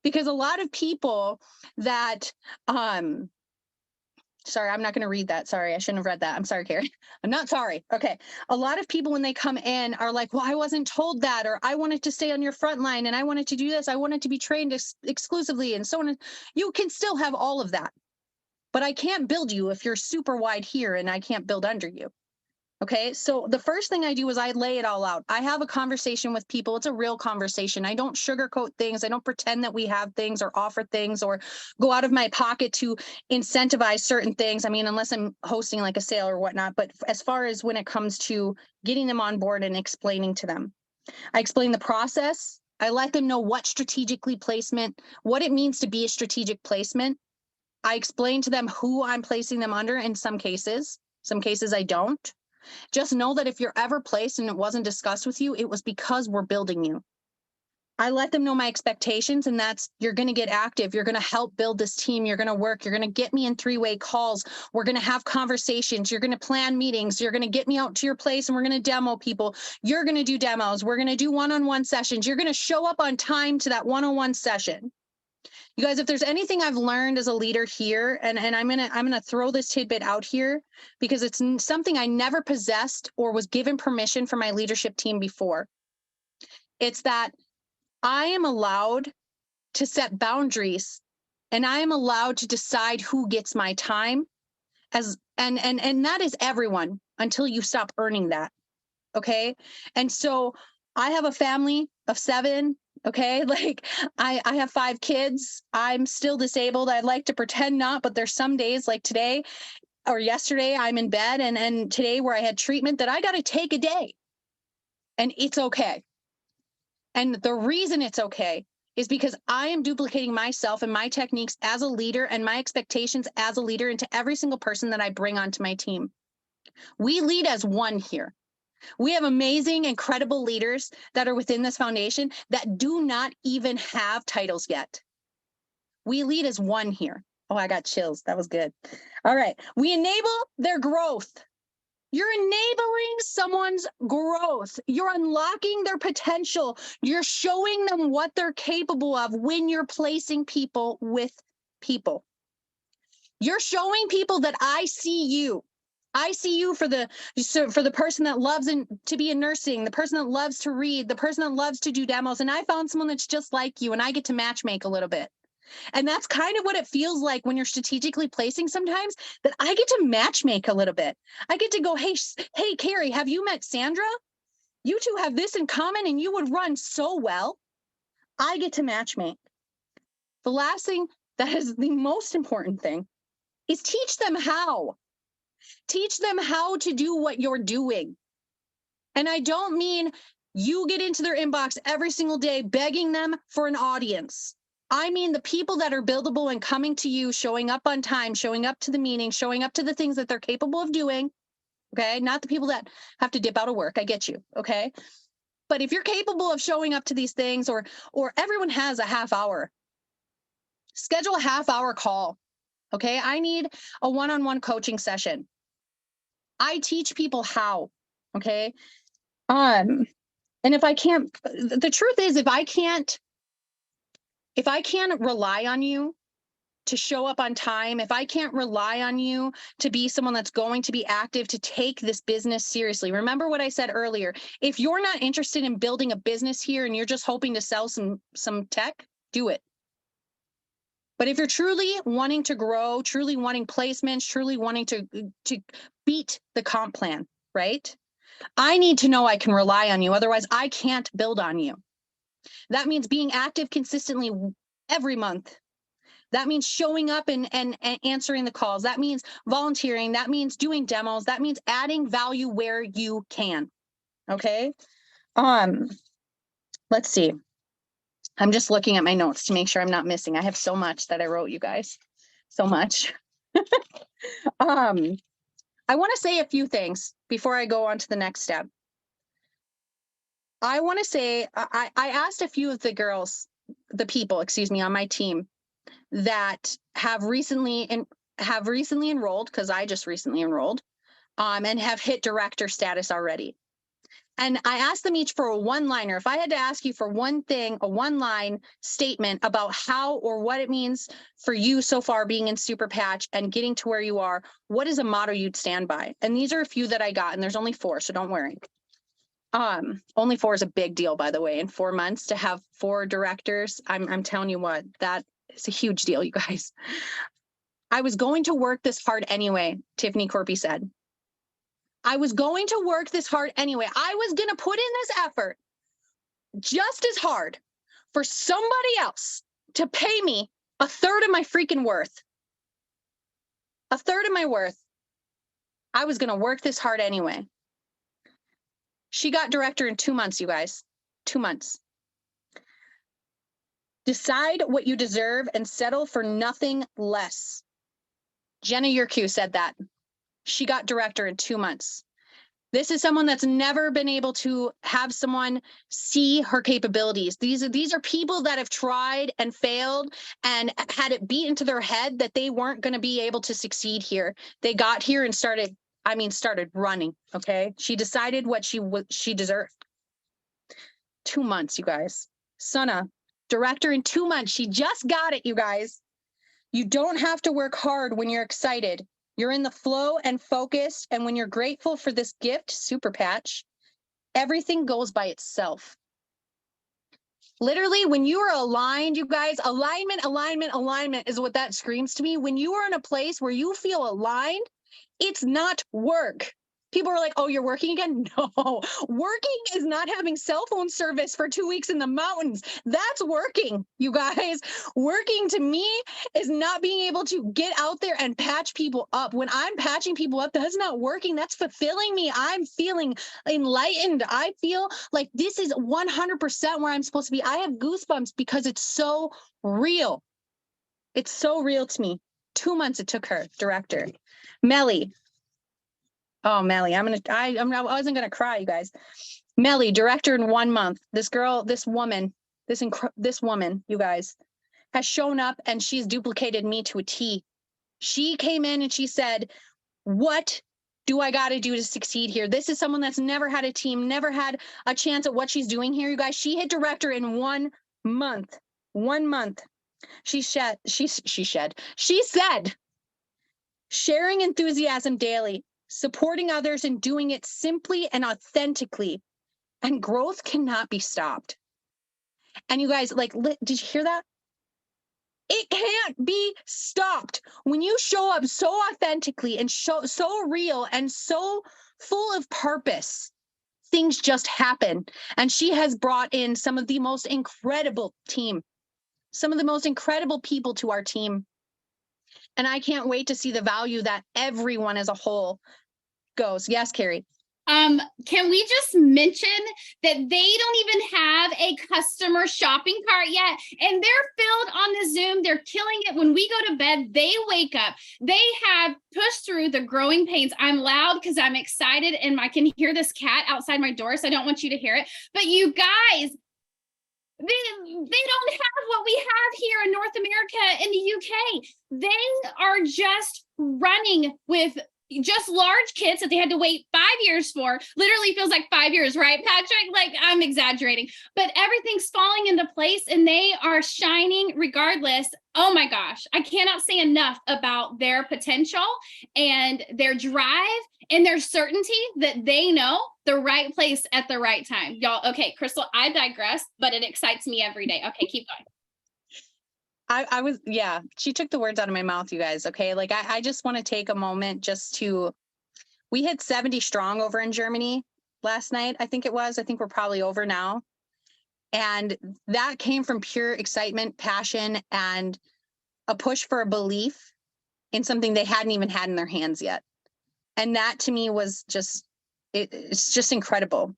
Because a lot of people that, sorry, I'm not going to read that. Sorry, I shouldn't have read that. I'm sorry, Kari. I'm not sorry. Okay. A lot of people, when they come in, are like, well, I wasn't told that, or I wanted to stay on your front line and I wanted to do this. I wanted to be trained exclusively and so on. You can still have all of that. But I can't build you if you're super wide here and I can't build under you. Okay, so the first thing I do is I lay it all out. I have a conversation with people. It's a real conversation. I don't sugarcoat things. I don't pretend that we have things or offer things or go out of my pocket to incentivize certain things. I mean, unless I'm hosting like a sale or whatnot. But as far as when it comes to getting them on board and explaining to them, I explain the process. I let them know what what it means to be a strategic placement. I explain to them who I'm placing them under in some cases. Some cases I don't. Just know that if you're ever placed and it wasn't discussed with you, it was because we're building you. I let them know my expectations, and that's, you're going to get active. You're going to help build this team. You're going to work. You're going to get me in 3-way calls. We're going to have conversations. You're going to plan meetings. You're going to get me out to your place and we're going to demo people. You're going to do demos. We're going to do one-on-one sessions. You're going to show up on time to that one-on-one session. You guys, if there's anything I've learned as a leader here, and I'm gonna throw this tidbit out here because it's something I never possessed or was given permission from my leadership team before. It's that I am allowed to set boundaries, and I am allowed to decide who gets my time, and that is everyone until you stop earning that. Okay. And so I have a family of 7. Okay. Like I have 5 kids. I'm still disabled. I'd like to pretend not, but there's some days like today or yesterday I'm in bed, and today where I had treatment that I got to take a day, and it's okay. And the reason it's okay is because I am duplicating myself and my techniques as a leader and my expectations as a leader into every single person that I bring onto my team. We lead as one here. We have amazing, incredible leaders that are within this foundation that do not even have titles yet. We lead as one here. Oh, I got chills. That was good. All right. We enable their growth. You're enabling someone's growth. You're unlocking their potential. You're showing them what they're capable of when you're placing people with people. You're showing people that I see you. I see you for the person that loves to be in nursing, the person that loves to read, the person that loves to do demos. And I found someone that's just like you, and I get to match make a little bit. And that's kind of what it feels like when you're strategically placing sometimes, that I get to match make a little bit. I get to go, hey, Kari, have you met Sandra? You two have this in common and you would run so well. I get to match make. The last thing that is the most important thing is teach them how. Teach them how to do what you're doing. And I don't mean you get into their inbox every single day begging them for an audience. I mean the people that are buildable and coming to you, showing up on time, showing up to the meeting, showing up to the things that they're capable of doing. Okay. Not the people that have to dip out of work. I get you. Okay. But if you're capable of showing up to these things, or everyone has a half hour, schedule a half-hour call. Okay. I need a one-on-one coaching session. I teach people how. Okay. And if I can't, the truth is, if I can't rely on you to show up on time, if I can't rely on you to be someone that's going to be active, to take this business seriously. Remember what I said earlier. If you're not interested in building a business here and you're just hoping to sell some tech, do it. But if you're truly wanting to grow, truly wanting placements, truly wanting to beat the comp plan, right? I need to know I can rely on you. Otherwise, I can't build on you. That means being active consistently every month. That means showing up and answering the calls. That means volunteering. That means doing demos. That means adding value where you can. Okay. Let's see. I'm just looking at my notes to make sure I'm not missing. I have so much that I wrote, you guys. So much. I want to say a few things before I go on to the next step. I want to say, I asked a few of the people on my team that have recently enrolled, because I just recently enrolled, and have hit director status already. And I asked them each for a one-liner. If I had to ask you for one thing, a one-line statement about how or what it means for you so far being in Super Patch and getting to where you are, what is a motto you'd stand by? And these are a few that I got, and there's only 4, so don't worry. Only 4 is a big deal, by the way. In 4 months to have 4 directors, I'm telling you what, that is a huge deal, you guys. I was going to work this hard anyway, Tiffany Corpy said. I was going to work this hard anyway. I was going to put in this effort just as hard for somebody else to pay me a third of my freaking worth. A third of my worth. I was going to work this hard anyway. She got director in 2 months, you guys. 2 months. Decide what you deserve and settle for nothing less. Jenna Yurku said that. She got director in 2 months. This is someone that's never been able to have someone see her capabilities. These are people that have tried and failed and had it beat into their head that they weren't going to be able to succeed here. They got here and started running. Okay. She decided what she deserved. 2 months, you guys. Sana, director in 2 months. She just got it, you guys. You don't have to work hard when you're excited. You're in the flow and focused. And when you're grateful for this gift, Super Patch, everything goes by itself. Literally, when you are aligned, you guys, alignment is what that screams to me. When you are in a place where you feel aligned, it's not work. People are like, oh, you're working again? No, working is not having cell phone service for 2 weeks in the mountains. That's working, you guys. Working to me is not being able to get out there and patch people up. When I'm patching people up, that's not working. That's fulfilling me. I'm feeling enlightened. I feel like this is 100% where I'm supposed to be. I have goosebumps because it's so real. It's so real to me. 2 months it took her, director. Melly. Oh, Melly, I wasn't gonna cry, you guys. Melly, director in 1 month. This woman, you guys, has shown up and she's duplicated me to a T. She came in and she said, what do I got to do to succeed here? This is someone that's never had a team, never had a chance at what she's doing here, you guys. She hit director in 1 month. 1 month. She said, sharing enthusiasm daily, supporting others and doing it simply and authentically. And growth cannot be stopped. And you guys, did you hear that? It can't be stopped. When you show up so authentically and so real and so full of purpose, things just happen. And she has brought in some of the most incredible team, some of the most incredible people to our team. And I can't wait to see the value that everyone as a whole goes. Yes, Kari. Can we just mention that they don't even have a customer shopping cart yet, and they're filled on the Zoom. They're killing it. When we go to bed, they wake up. They have pushed through the growing pains. I'm loud because I'm excited, and I can hear this cat outside my door, so I don't want you to hear it. But you guys, they don't have what we have here in North America, in the UK. They are just running with just large kits that they had to wait 5 years for. Literally feels like 5 years, right, Patrick? Like, I'm exaggerating, but everything's falling into place and they are shining regardless. Oh my gosh, I cannot say enough about their potential and their drive and their certainty that they know the right place at the right time. Y'all, okay, Krystle, I digress, but it excites me every day. Okay, keep going. She took the words out of my mouth, you guys. Okay. I just want to take a moment we hit 70 strong over in Germany last night. I think we're probably over now. And that came from pure excitement, passion, and a push for a belief in something they hadn't even had in their hands yet. And that to me was it's just incredible.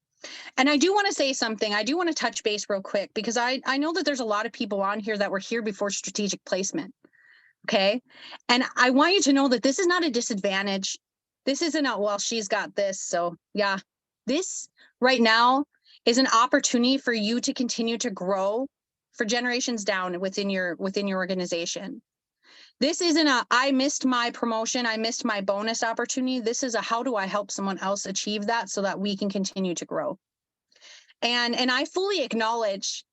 And I do want to say something. I do want to touch base real quick because I know that there's a lot of people on here that were here before strategic placement. Okay. And I want you to know that this is not a disadvantage. This isn't well, she's got this. So yeah, this right now is an opportunity for you to continue to grow for generations down within your organization. This isn't I missed my promotion, I missed my bonus opportunity. This is how do I help someone else achieve that so that we can continue to grow? And I fully acknowledge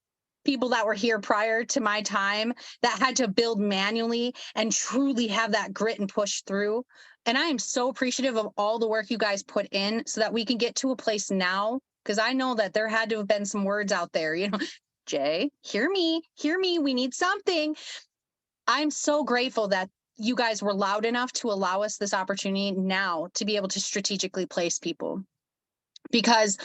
people that were here prior to my time that had to build manually and truly have that grit and push through. And I am so appreciative of all the work you guys put in so that we can get to a place now, because I know that there had to have been some words out there, Jay, hear me, we need something. I'm so grateful that you guys were loud enough to allow us this opportunity now to be able to strategically place people. Because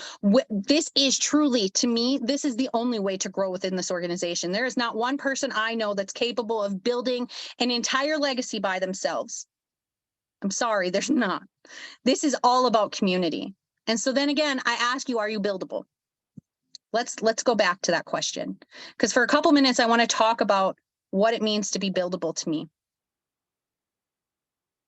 this is truly, to me, this is the only way to grow within this organization. There is not one person I know that's capable of building an entire legacy by themselves. I'm sorry, there's not. This is all about community. And so then again, I ask you, are you buildable? Let's go back to that question. Because for a couple minutes, I want to talk about what it means to be buildable to me.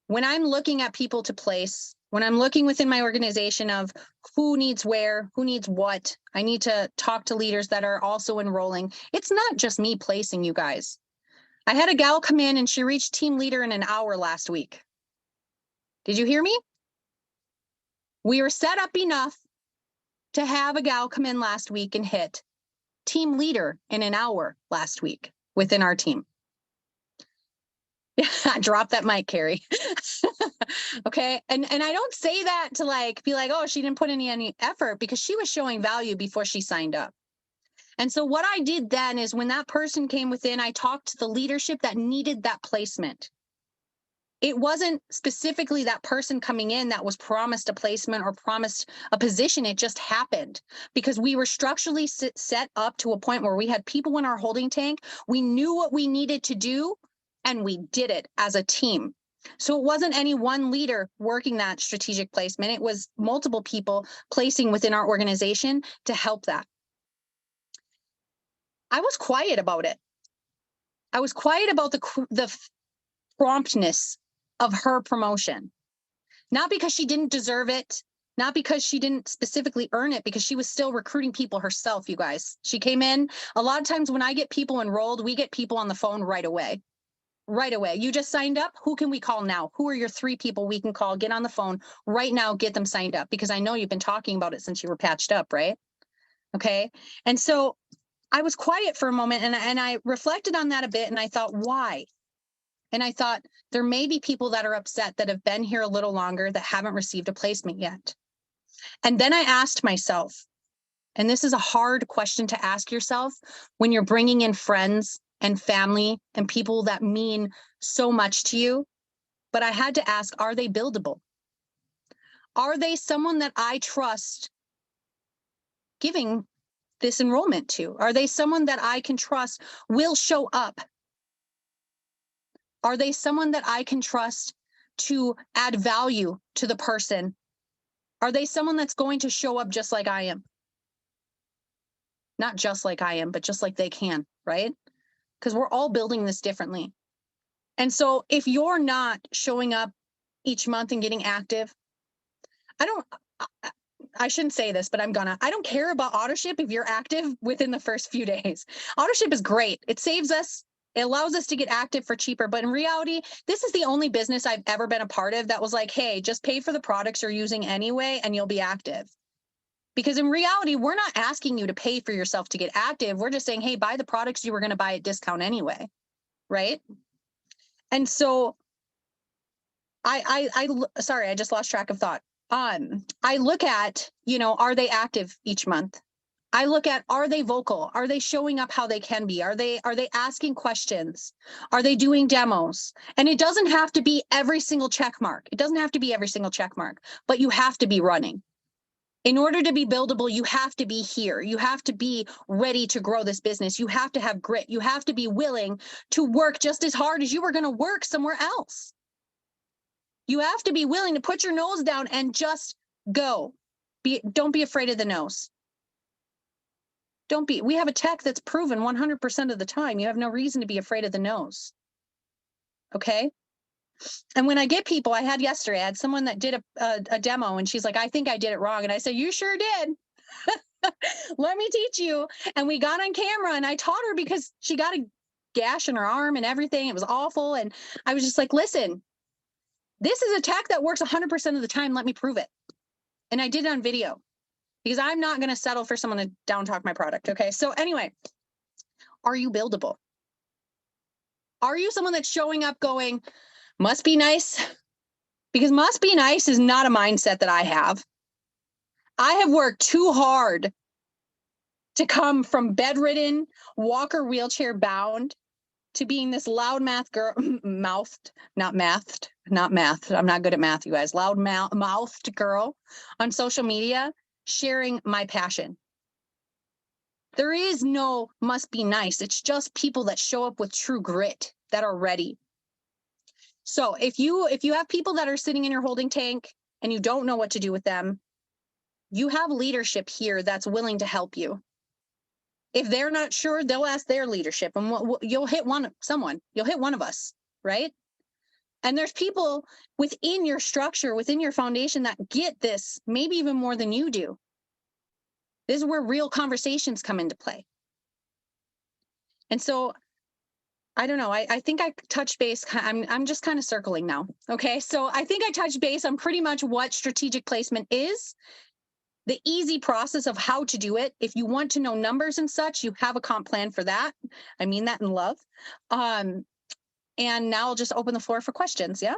when I'm looking at people to place, when I'm looking within my organization of who needs where, who needs what, I need to talk to leaders that are also enrolling. It's not just me placing, you guys. I had a gal come in and she reached team leader in an hour last week. Did you hear me? We were set up enough to have a gal come in last week and hit team leader in an hour last week within our team. Yeah, drop that mic, Kari. Okay. And I don't say that to like be like, oh, she didn't put any effort, because she was showing value before she signed up. And so what I did then is when that person came within, I talked to the leadership that needed that placement. It wasn't specifically that person coming in that was promised a placement or promised a position. It just happened because we were structurally set up to a point where we had people in our holding tank. We knew what we needed to do, and we did it as a team. So it wasn't any one leader working that strategic placement. It was multiple people placing within our organization to help that. I was quiet about it. I was quiet about the promptness of her promotion, not because she didn't deserve it, not because she didn't specifically earn it, because she was still recruiting people herself, you guys. She came in. A lot of times when I get people enrolled, we get people on the phone right away. Right away. You just signed up. Who can we call now? Who are your 3 people we can call? Get on the phone right now, get them signed up, because I know you've been talking about it since you were patched up, right? Okay. And so I was quiet for a moment and I reflected on that a bit, and I thought, why? And I thought, there may be people that are upset that have been here a little longer that haven't received a placement yet. And then I asked myself, and this is a hard question to ask yourself when you're bringing in friends and family and people that mean so much to you, but I had to ask, are they buildable? Are they someone that I trust giving this enrollment to? Are they someone that I can trust will show up? Are they someone that I can trust to add value to the person? Are they someone that's going to show up just like I am? Not just like I am, but just like they can, right? Because we're all building this differently. And so if you're not showing up each month and getting active, I shouldn't say this, but I don't care about autoship if you're active within the first few days. Autoship is great. It saves us. It allows us to get active for cheaper. But in reality, this is the only business I've ever been a part of that was like, hey, just pay for the products you're using anyway, and you'll be active. Because in reality, we're not asking you to pay for yourself to get active. We're just saying, hey, buy the products you were going to buy at discount anyway, right? And so sorry, I just lost track of thought. I look at, are they active each month? I look at, are they vocal? Are they showing up how they can be? Are they asking questions? Are they doing demos? And it doesn't have to be every single check mark. It doesn't have to be every single check mark, but you have to be running. In order to be buildable, you have to be here. You have to be ready to grow this business. You have to have grit. You have to be willing to work just as hard as you were going to work somewhere else. You have to be willing to put your nose down and just go. Don't be afraid of the nose. We have a tech that's proven 100% of the time. You have no reason to be afraid of the nose. Okay. And when I get people, I had someone that did a demo, and she's like, I think I did it wrong. And I said, you sure did. Let me teach you. And we got on camera and I taught her because she got a gash in her arm and everything. It was awful. And I was just like, listen, this is a tech that works 100% of the time. Let me prove it. And I did it on video because I'm not going to settle for someone to down talk my product. Okay. So anyway, are you buildable? Are you someone that's showing up going, must be nice? Because must be nice is not a mindset that I have. I have worked too hard to come from bedridden, walker, wheelchair bound to being this loudmouth girl, I'm not good at math, you guys. Loud-mouthed girl on social media, sharing my passion. There is no must be nice. It's just people that show up with true grit that are ready. So if you have people that are sitting in your holding tank and you don't know what to do with them, you have leadership here that's willing to help you. If they're not sure, they'll ask their leadership, and you'll hit one of us, right? And there's people within your structure, within your foundation that get this, maybe even more than you do. This is where real conversations come into play. And so, I don't know, I think I touched base. I'm just kind of circling now. Okay, so I think I touched base on pretty much what strategic placement is, the easy process of how to do it. If you want to know numbers and such, you have a comp plan for that. I mean that in love. And now I'll just open the floor for questions. Yeah.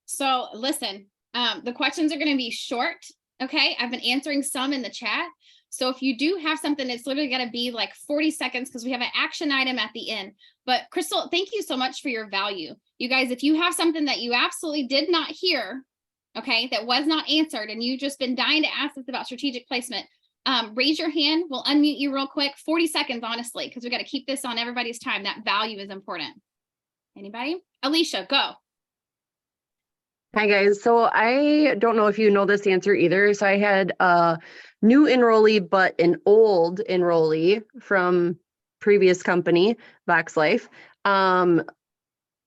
So listen, the questions are going to be short. Okay. I've been answering some in the chat. So if you do have something, it's literally going to be like 40 seconds because we have an action item at the end. But Krystle, thank you so much for your value. You guys, if you have something that you absolutely did not hear, okay, that was not answered, and you've just been dying to ask us about strategic placement, raise your hand. We'll unmute you real quick. 40 seconds, honestly, because we got to keep this on everybody's time. That value is important. Anybody? Alicia, go. Hi guys, so I don't know if you know this answer either. So I had a new enrollee, but an old enrollee from previous company, Vox Life,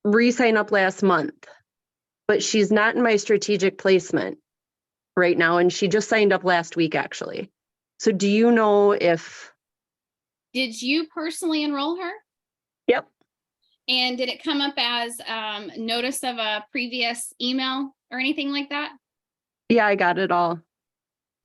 re-sign up last month, but she's not in my strategic placement right now. And she just signed up last week, actually. So do you know if... Did you personally enroll her? Yep. And did it come up as notice of a previous email or anything like that? Yeah, I got it all.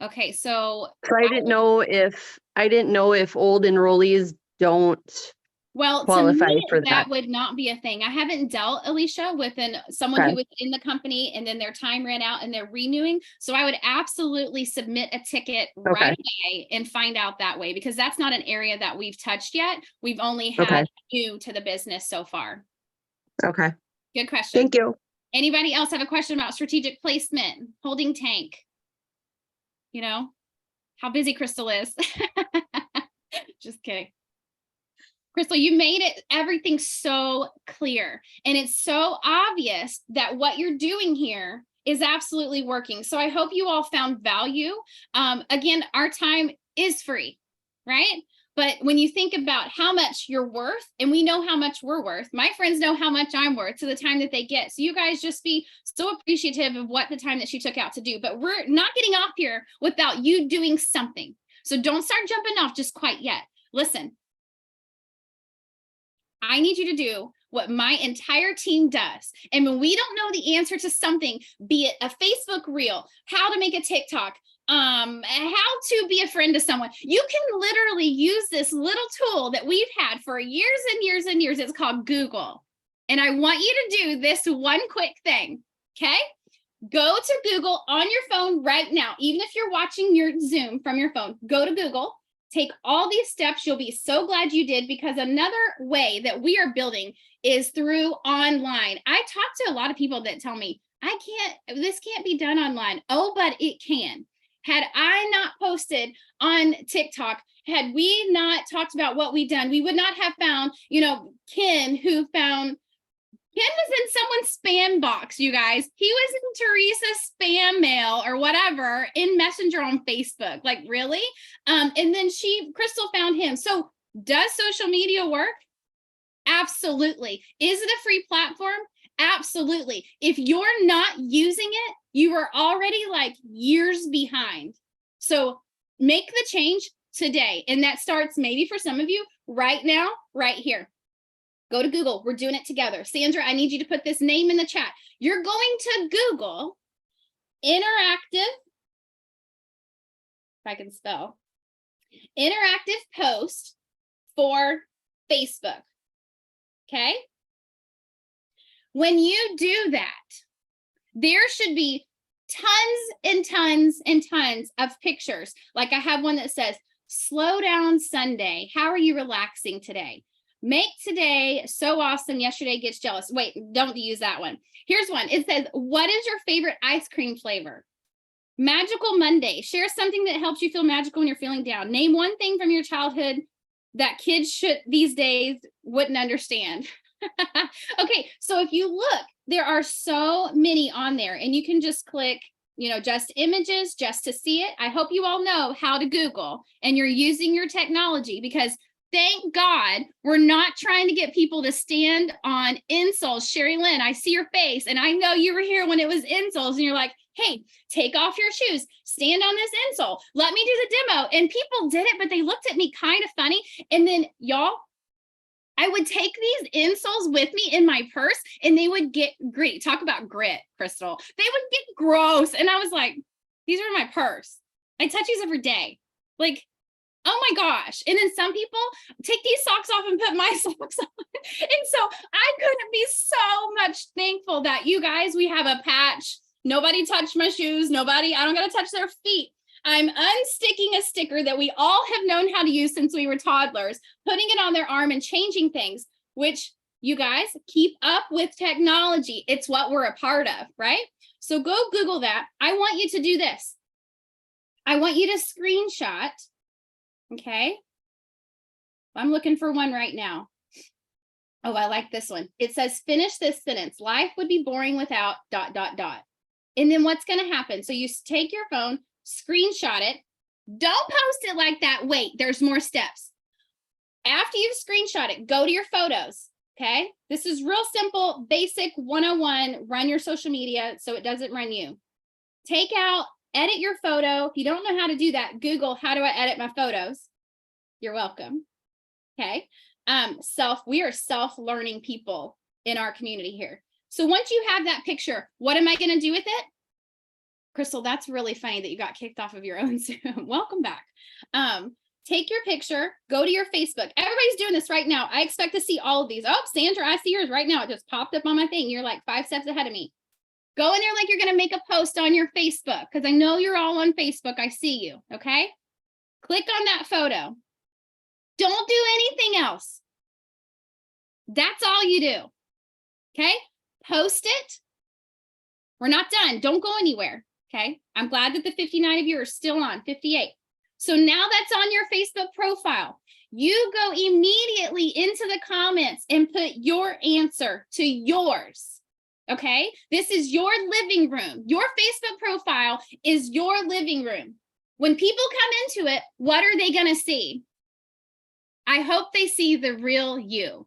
Okay, so I didn't know if old enrollees don't qualify to me, for that would not be a thing. I haven't dealt, Alicia, with someone who was in the company and then their time ran out and they're renewing. So I would absolutely submit a ticket right away and find out that way, because that's not an area that we've touched yet. We've only had new to the business so far. Okay. Good question. Thank you. Anybody else have a question about strategic placement, holding tank? You know, how busy Krystle is. Just kidding. Krystle, you made everything so clear, and it's so obvious that what you're doing here is absolutely working. So I hope you all found value. Again, our time is free, right? But when you think about how much you're worth, and we know how much we're worth, my friends know how much I'm worth to the time that they get. So you guys just be so appreciative of what the time that she took out to do. But we're not getting off here without you doing something. So don't start jumping off just quite yet. Listen, I need you to do what my entire team does. And when we don't know the answer to something, be it a Facebook reel, how to make a TikTok, how to be a friend to someone, you can literally use this little tool that we've had for years and years and years. It's called Google. And I want you to do this one quick thing, okay? Go to Google on your phone right now. Even if you're watching your Zoom from your phone, go to Google. Take all these steps. You'll be so glad you did, because another way that we are building is through online. I talk to a lot of people that tell me, this can't be done online. Oh, but it can. Had I not posted on TikTok, had we not talked about what we've done, we would not have found, Ken was in someone's spam box, you guys. He was in Teresa's spam mail or whatever in Messenger on Facebook. Like, really? And then Krystle found him. So does social media work? Absolutely. Is it a free platform? Absolutely. If you're not using it, you are already like years behind. So make the change today. And that starts maybe for some of you right now, right here. Go to Google. We're doing it together. Sandra, I need you to put this name in the chat. You're going to Google interactive, if I can spell, interactive post for Facebook. Okay? When you do that, there should be tons and tons and tons of pictures. Like I have one that says, slow down Sunday. How are you relaxing today? Make today so awesome. Yesterday gets jealous. Wait, don't use that one. Here's one. It says, what is your favorite ice cream flavor? Magical Monday. Share something that helps you feel magical when you're feeling down. Name one thing from your childhood that kids these days wouldn't understand. Okay, so if you look, there are so many on there, and you can just click, just images just to see it. I hope you all know how to Google and you're using your technology, because Thank God we're not trying to get people to stand on insoles. Sherry Lynn, I see your face, and I know you were here when it was insoles, and you're like, hey, take off your shoes, stand on this insole, let me do the demo. And people did it, but they looked at me kind of funny. And then y'all, I would take these insoles with me in my purse, and they would get grit. Talk about grit, Krystle. They would get gross. And I was like, these are in my purse. I touch these every day. Like, oh my gosh. And then some people take these socks off and put my socks on. And so I couldn't be so much thankful that you guys, we have a patch. Nobody touched my shoes. Nobody, I don't got to touch their feet. I'm unsticking a sticker that we all have known how to use since we were toddlers, putting it on their arm and changing things, which you guys keep up with technology. It's what we're a part of, right? So go Google that. I want you to do this. I want you to screenshot. Okay. I'm looking for one right now. Oh, I like this one. It says, finish this sentence. Life would be boring without ... And then what's going to happen? So you take your phone, screenshot it. Don't post it like that. Wait, there's more steps. After you've screenshot it, go to your photos. Okay. This is real simple, basic 101, run your social media so it doesn't run you. Take out, edit your photo. If you don't know how to do that, Google, how do I edit my photos? You're welcome. Okay. We are self-learning people in our community here. So once you have that picture, what am I going to do with it? Krystle, that's really funny that you got kicked off of your own Zoom. Welcome back. Take your picture, go to your Facebook. Everybody's doing this right now. I expect to see all of these. Oh, Sandra, I see yours right now. It just popped up on my thing. You're like 5 steps ahead of me. Go in there like you're going to make a post on your Facebook, because I know you're all on Facebook. I see you. Okay. Click on that photo. Don't do anything else. That's all you do. Okay. Post it. We're not done. Don't go anywhere. Okay. I'm glad that the 59 of you are still on, 58. So now that's on your Facebook profile. You go immediately into the comments and put your answer to yours. Okay. This is your living room. Your Facebook profile is your living room. When people come into it, what are they going to see? I hope they see the real you.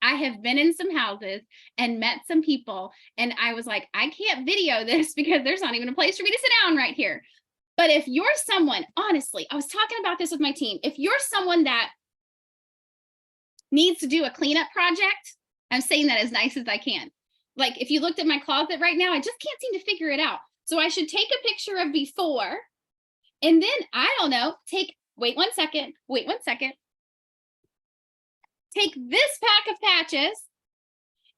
I have been in some houses and met some people, and I was like, I can't video this because there's not even a place for me to sit down right here. But if you're someone, honestly, I was talking about this with my team. If you're someone that needs to do a cleanup project, I'm saying that as nice as I can. Like if you looked at my closet right now, I just can't seem to figure it out. So I should take a picture of before, and then I don't know, wait one second. Take this pack of patches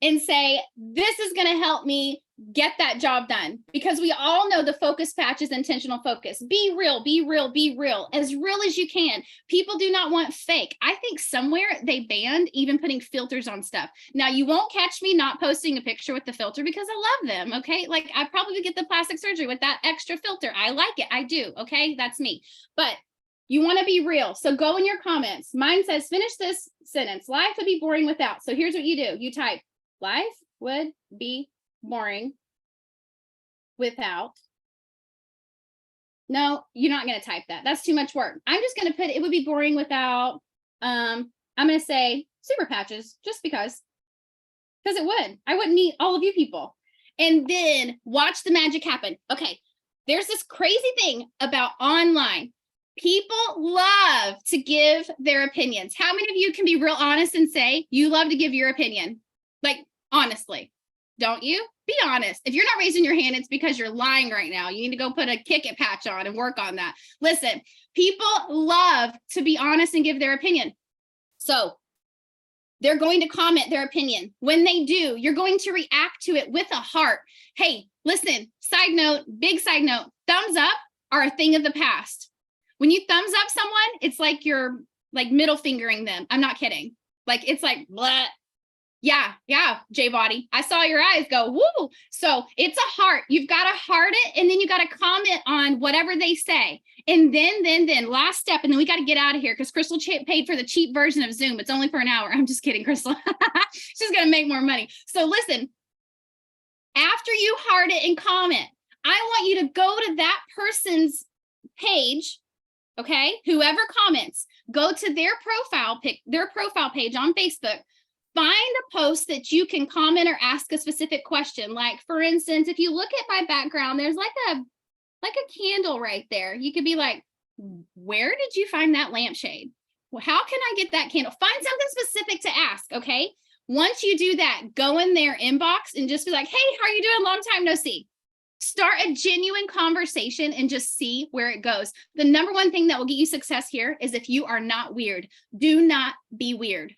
and say, this is going to help me get that job done. Because we all know the focus patch is intentional focus. Be real, be real, be real. As real as you can. People do not want fake. I think somewhere they banned even putting filters on stuff. Now, you won't catch me not posting a picture with the filter because I love them, okay? Like, I probably would get the plastic surgery with that extra filter. I like it. I do, okay? That's me. But you want to be real. So go in your comments. Mine says, finish this sentence. Life would be boring without. So here's what you do. You type, life would be boring without. No, you're not going to type that. That's too much work. I'm just going to put, it would be boring without, I'm going to say super patches just because it would. I wouldn't need all of you people. And then watch the magic happen. Okay. There's this crazy thing about online. People love to give their opinions. How many of you can be real honest and say you love to give your opinion? Like, honestly, don't you? Be honest. If you're not raising your hand, it's because you're lying right now. You need to go put a kick it patch on and work on that. Listen, people love to be honest and give their opinion. So they're going to comment their opinion. When they do, you're going to react to it with a heart. Hey, listen, side note, big side note, thumbs up are a thing of the past. When you thumbs up someone, it's like you're like middle fingering them. I'm not kidding. Like, it's like, blah. Yeah, J-Body. I saw your eyes go, woo. So it's a heart. You've got to heart it, and then you got to comment on whatever they say. And then last step, and then we got to get out of here because Krystle paid for the cheap version of Zoom. It's only for an hour. I'm just kidding, Krystle. She's going to make more money. So listen, after you heart it and comment, I want you to go to that person's page Okay, whoever comments, go to their profile page on Facebook. Find a post that you can comment or ask a specific question. Like, for instance, if you look at my background, there's like a candle right there. You could be like, where did you find that lampshade? Well, how can I get that candle? Find something specific to ask, okay? Once you do that, go in their inbox and just be like, hey, how are you doing? Long time no see. Start a genuine conversation and just see where it goes. The number one thing that will get you success here is if you are not weird. Do not be weird.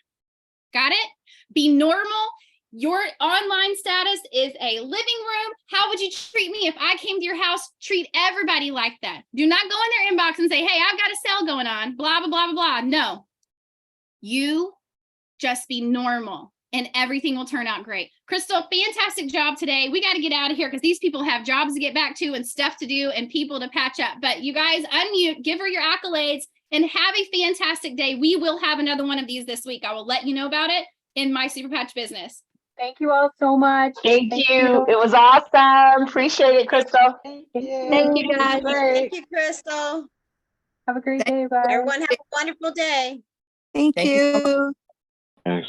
Got it? Be normal. Your online status is a living room. How would you treat me if I came to your house? Treat everybody like that. Do not go in their inbox and say, hey, I've got a sale going on, blah, blah, blah, blah, blah. No, you just be normal and everything will turn out great. Krystle, fantastic job today. We got to get out of here because these people have jobs to get back to and stuff to do and people to patch up. But you guys unmute, give her your accolades, and have a fantastic day. We will have another one of these this week. I will let you know about it in my Super Patch business. Thank you all so much. Thank you. It was awesome. Appreciate it, Krystle. Thank you. Thank you, guys. Thank you, Krystle. Have a great day, guys. Everyone have a wonderful day. Thank you. Yes,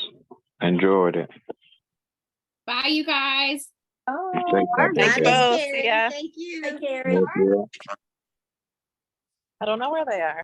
enjoyed it. Bye, you guys. Oh, Thank you. Bye, Miss both. Kari. Yeah. Thank you. I don't know where they are.